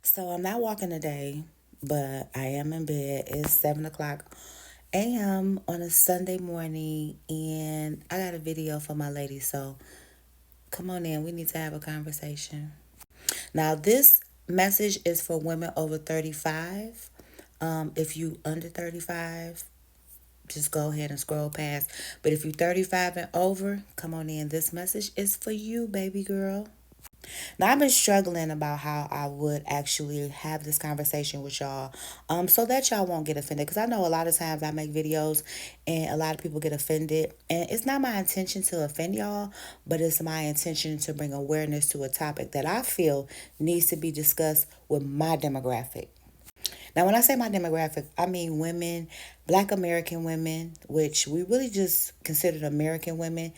So I'm not walking today, but I am in bed. It's 7 o'clock a.m. on a Sunday morning, and I got a video for my lady. So come on in. We need to have a conversation. Now, this message is for women over 35. If you under 35, just go ahead and scroll past. But if you 35 and over, come on in. This message is for you, baby girl. Now I've been struggling about how I would actually have this conversation with y'all, so that y'all won't get offended. Because I know a lot of times I make videos and a lot of people get offended, and it's not my intention to offend y'all, but it's my intention to bring awareness to a topic that I feel needs to be discussed with my demographic. Now, when I say my demographic, I mean women, Black American women, which we really just considered American women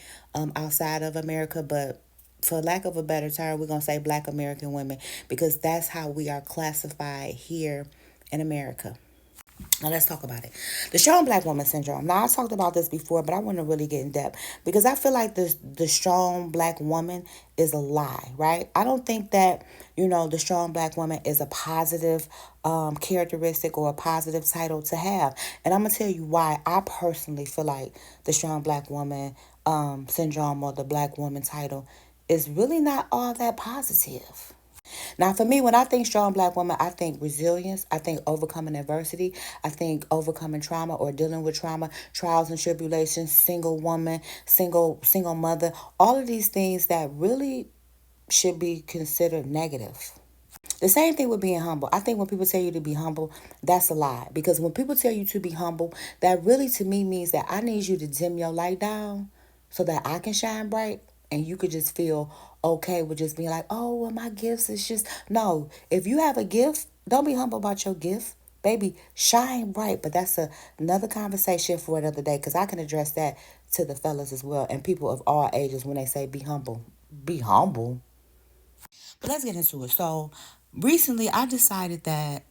outside of America, but for lack of a better term, we're going to say Black American women because that's how we are classified here in America. Now let's talk about it. The strong black woman syndrome. Now I talked about this before, but I want to really get in depth because I feel like the strong black woman is a lie, right? I don't think that the strong black woman is a positive characteristic or a positive title to have, and I'm gonna tell you why I personally feel like the strong black woman syndrome or the black woman title is really not all that positive. Now, for me, when I think strong black woman, I think resilience. I think overcoming adversity. I think overcoming trauma or dealing with trauma, trials and tribulations, single woman, single mother. All of these things that really should be considered negative. The same thing with being humble. I think when people tell you to be humble, that's a lie. Because when people tell you to be humble, that really to me means that I need you to dim your light down so that I can shine bright and you could just feel okay with just being like, oh, well, my gifts is just. No, if you have a gift, don't be humble about your gift. Baby, shine bright. But that's another conversation for another day because I can address that to the fellas as well and people of all ages when they say be humble. Be humble. But let's get into it. So recently I decided that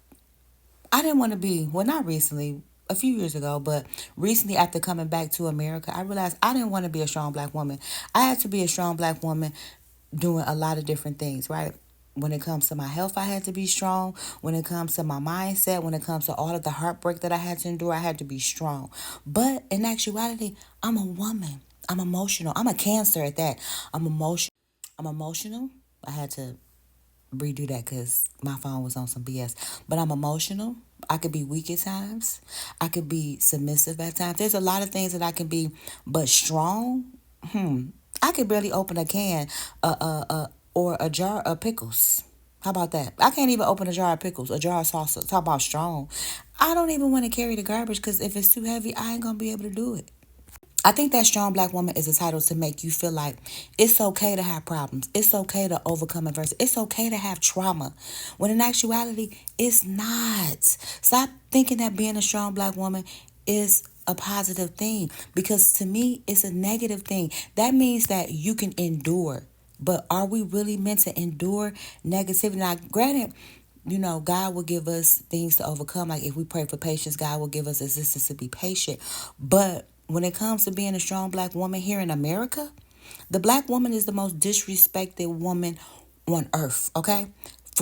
I didn't want to be, well, not recently, a few years ago, but recently after coming back to America, I realized I didn't want to be a strong black woman. I had to be a strong black woman doing a lot of different things, right? When it comes to my health, I had to be strong. When it comes to my mindset, when it comes to all of the heartbreak that I had to endure, I had to be strong. But in actuality, I'm a woman. I'm emotional. I'm a cancer at that. I'm emotional. I'm emotional. I had to redo that because my phone was on some BS. But I'm emotional. I could be weak at times. I could be submissive at times. There's a lot of things that I can be, but strong. I could barely open a can, or a jar of pickles. How about that? I can't even open a jar of pickles, a jar of salsa. Talk about strong. I don't even want to carry the garbage because if it's too heavy, I ain't gonna be able to do it. I think that strong black woman is a title to make you feel like it's okay to have problems. It's okay to overcome adversity. It's okay to have trauma. When in actuality, it's not. Stop thinking that being a strong black woman is a positive thing because to me, it's a negative thing. That means that you can endure. But are we really meant to endure negativity? Now, granted, God will give us things to overcome. Like if we pray for patience, God will give us assistance to be patient. But when it comes to being a strong black woman here in America, the black woman is the most disrespected woman on earth, okay?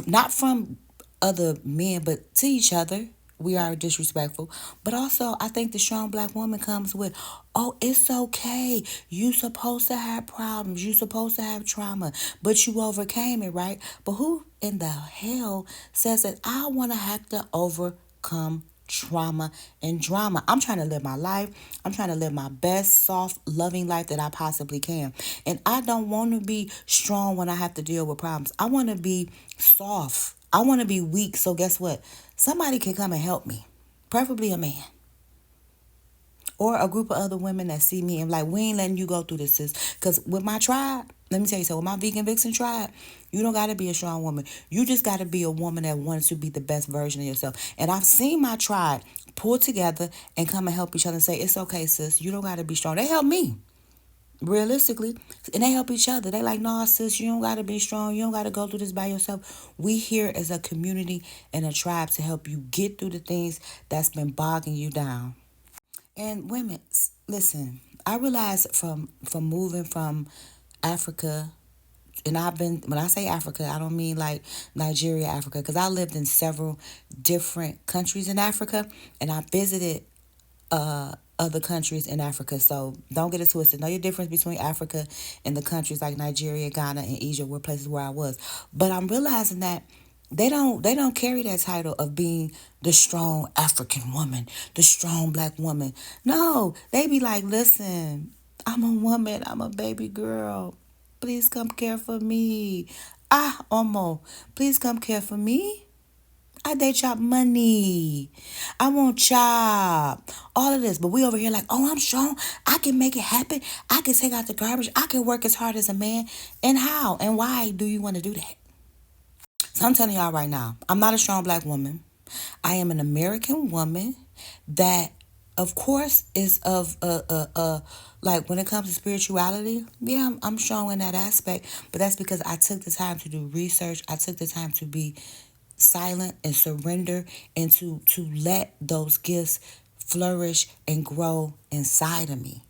Not from other men, but to each other. We are disrespectful. But also, I think the strong black woman comes with, oh, it's okay. You supposed to have problems. You supposed to have trauma. But you overcame it, right? But who in the hell says that I want to have to overcome trauma and drama? I'm trying to live my life. I'm trying to live my best, soft, loving life that I possibly can. And I don't want to be strong when I have to deal with problems. I want to be soft. I want to be weak. So guess what? Somebody can come and help me. Preferably a man. Or a group of other women that see me and like, we ain't letting you go through this, sis. Because with my tribe, let me tell you so, with my vegan vixen tribe, you don't got to be a strong woman. You just got to be a woman that wants to be the best version of yourself. And I've seen my tribe pull together and come and help each other and say, it's okay, sis. You don't got to be strong. They help me. Realistically, and they help each other. They like, nah, sis, you don't gotta be strong. You don't gotta go through this by yourself. We here as a community and a tribe to help you get through the things that's been bogging you down. And women, listen, I realized from moving from Africa and I've been, when I say Africa, I don't mean like Nigeria, Africa, because I lived in several different countries in Africa, and I visited other countries in Africa. So don't get it twisted. Know your difference between Africa and the countries like Nigeria, Ghana, and Egypt were places where I was. But I'm realizing that they don't carry that title of being the strong African woman, the strong black woman. No, they be like, listen, I'm a woman, I'm a baby girl. Please come care for me. Omo, please come care for me. I they chop money. I want chop. All of this. But we over here like, oh, I'm strong. I can make it happen. I can take out the garbage. I can work as hard as a man. And how and why do you want to do that? So I'm telling y'all right now, I'm not a strong black woman. I am an American woman that, of course, is of like when it comes to spirituality. Yeah, I'm strong in that aspect, but that's because I took the time to do research. I took the time to be silent and surrender and to let those gifts flourish and grow inside of me.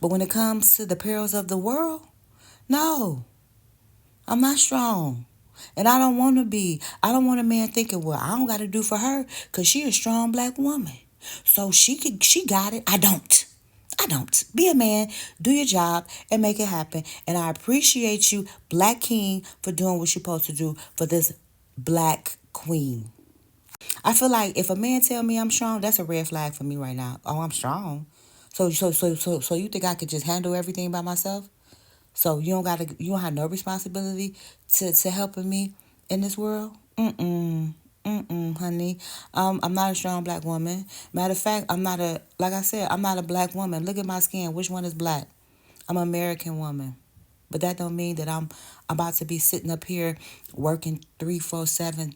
But when it comes to the perils of the world, no, I'm not strong. And I don't want to be. I don't want a man thinking, well, I don't got to do for her because she a strong black woman. So she got it. I don't. I don't. Be a man, do your job, and make it happen. And I appreciate you, Black King, for doing what you're supposed to do for this Black Queen. I feel like if a man tell me I'm strong, that's a red flag for me right now. Oh, I'm strong. So you think I could just handle everything by myself? So you don't have no responsibility to helping me in this world? Honey. I'm not a strong black woman. Matter of fact, like I said, I'm not a black woman. Look at my skin. Which one is black? I'm an American woman. But that don't mean that I'm about to be sitting up here working 3, 4, 7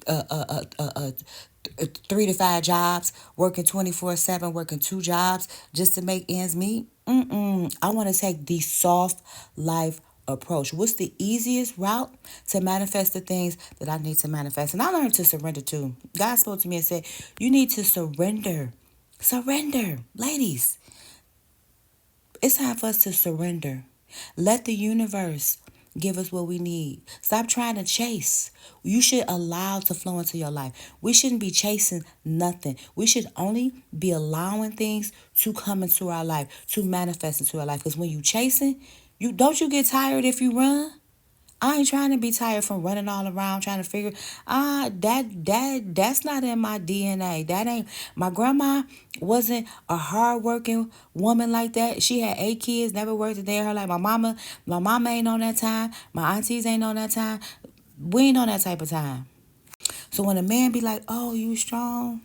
3 to 5 jobs, working 24/7, working 2 jobs just to make ends meet. I want to take the soft life approach. What's the easiest route to manifest the things that I need to manifest? And I learned to surrender too. God spoke to me and said, you need to surrender. Surrender. Ladies, it's time for us to surrender. Let the universe give us what we need. Stop trying to chase. You should allow to flow into your life. We shouldn't be chasing nothing. We should only be allowing things to come into our life, to manifest into our life. Because when you chasing, you get tired if you run? I ain't trying to be tired from running all around trying to figure that's not in my DNA. That ain't my grandma wasn't a hardworking woman like that. She had 8 kids, never worked a day in her life. My mama ain't on that time. My aunties ain't on that time. We ain't on that type of time. So when a man be like, oh, you strong,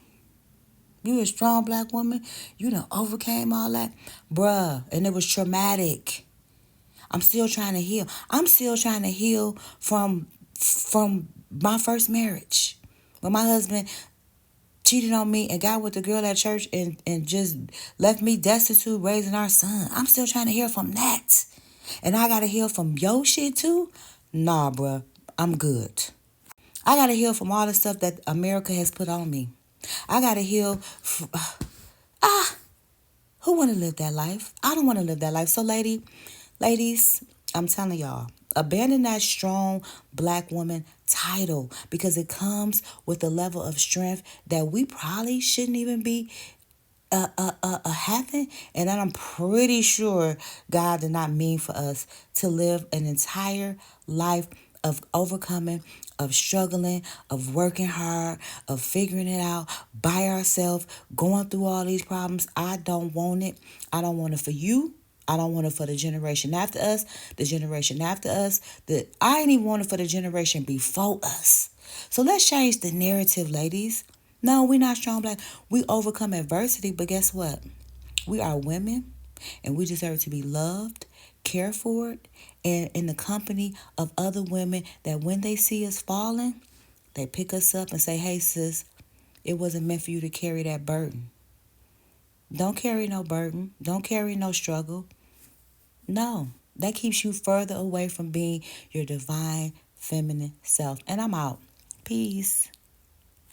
you a strong black woman, you done overcame all that, bruh, and it was traumatic. I'm still trying to heal. I'm still trying to heal from my first marriage. When my husband cheated on me and got with the girl at church and just left me destitute raising our son. I'm still trying to heal from that. And I gotta heal from your shit too? Nah, bruh. I'm good. I gotta heal from all the stuff that America has put on me. I gotta heal. Who want to live that life? I don't want to live that life. So, ladies, I'm telling y'all, abandon that strong black woman title because it comes with a level of strength that we probably shouldn't even be having. And that I'm pretty sure God did not mean for us to live an entire life of overcoming, of struggling, of working hard, of figuring it out by ourselves, going through all these problems. I don't want it. I don't want it for you. I don't want it for the generation after us, the generation after us. I ain't even want it for the generation before us. So let's change the narrative, ladies. No, we're not strong black. We overcome adversity, but guess what? We are women and we deserve to be loved, cared for, and in the company of other women that when they see us falling, they pick us up and say, hey, sis, it wasn't meant for you to carry that burden. Don't carry no burden. Don't carry no struggle. No, that keeps you further away from being your divine feminine self. And I'm out. Peace.